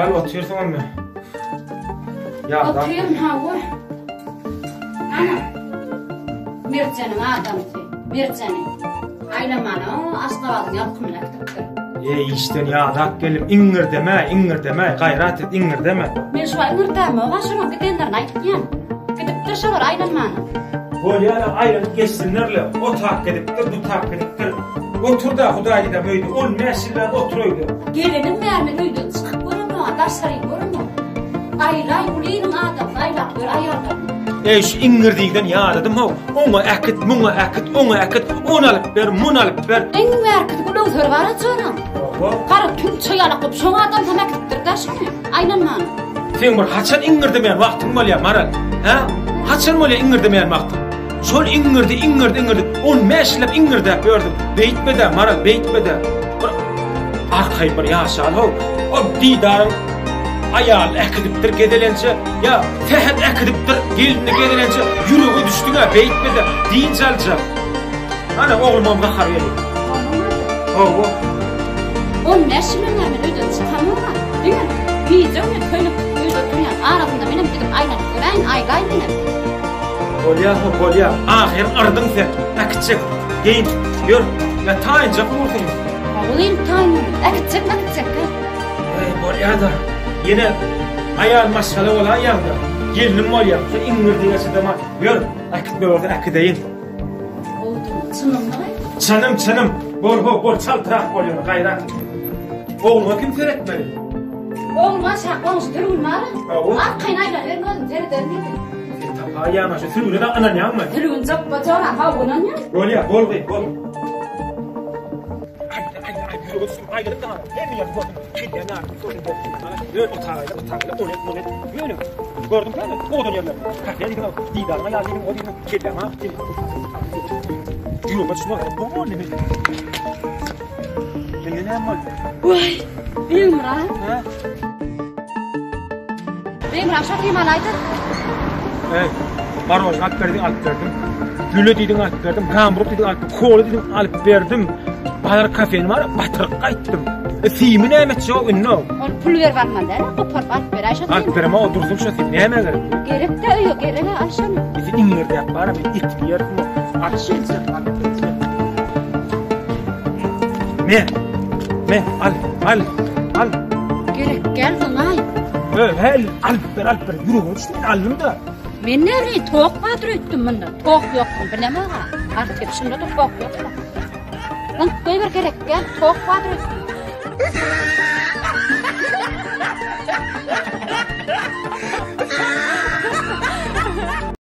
Gel oturuyorsun ama. Ya oturuyorum ha bu. Ana. Mircan'ın adamı. Mircan'ın. Aylamanı aslavadın yapkımına gittiktir. İşten ya dak gelip ingir deme, gayret et ingir deme. Men şu ingir deme, oğa şunu gidenlerin aytdiyan. Gidiptir şolar aylanmanı. Bol ya aylanıp geçsinlerle, o tak gidiptir, bu tak gidiptir. Otur da Hudayı da böyleydi, ol meşiller oturuydu. Gelinin mermin uydu, çıkıp görünmü, adaşlarıyı görünmü. Aylay uleyinin adam, aylak gör ayarlar. Şu ingir deyden ya dedim ha, ona ekit, ona ekit, onu alıp ver, bunu alıp ver. En verkit bu lozör var açanam. Karı tüm çayalakıp şoň adam sana gittir da şimdi, aylanmanı. Sen bir haçan ingir demeyen vaktin var ya Maral, ha? Haçan var ya ingir demeyen vaktin. Şol ingirdi, on meşlep ingir de gördüm. Beyitmede Maral, beyitmede. Arkayı bir yaşal ho, o didarın ayal ekidiptir gedelençe, ya tehet ekidiptir gelinine gedelençe, yürüğü düştüğüne beyitmede, deyince alacak. Ana oğlumam kakar geliyor. Oğlum. On meşlep hemen ödün çıkamıyorlar, değil mi? Biyeceğim ya köylük dünyanın arasında benim gidip aylanıp göreyin, aygay benim. Bolya, ahir ardın sen, akıtacak, geyin, gör, ya tayıncak vurdun. Olayım tayıncak, akıtacak. Bolya da, yine ayal maşgala olan ayalda, gelinim Bolya, sen ingir diyesi dema, gör, akıt böyle orada akıdayın. Çanım, bol, çaltırak Bolya, gayrak. Oğluma kim seyretmeli? Oğluma şaklamış, dürülmeli. Arkayın aylan, vermezdim, seyretmeli. Ayağına şu sürüyle de anan yanma. Sürüğün çok bacağına havunan ya. Bol ya, bol. Ay, yürü daha. Hem ya bu kilden Öyle otağıyla, Böyle. Gördün mü? O dönüyorlar. Kafeye gidin al. Didarına geldim, o dedim kilden ha. Yürü bak şuna. Bu ne? Kendine yapma. Vay. Bilmir ha. Ha? Bilmir ha, şok imalaydı. Evet. Baroj alıp verdim. Gülle deydin alıp verdim. Gambruk deydin alıp verdim. Koğlu deydin alıp verdim. Balar kafenin var, batırıp kayttım. Siyimin emet yok, ünlü o. Onu pul ver varman der, koparıp alıp ver Ayşe. Alıp vereme o dursun şu siyimin emet gerek. Gerek de yok, gerek Ayşe. Bizi ingirde yap bana, bir it bir yer mi? Açılacak, alıp vereceğim. Al. Gerek geldin ay. Öyle, alıp ver. Yürü, işte aldım da. Men nereye toğuk badır öttüm bunda. Toğuk yok mu bileme ha. Artık şimdi de toğuk yok. Lan koy ver gerek gel toğuk badır öttüm.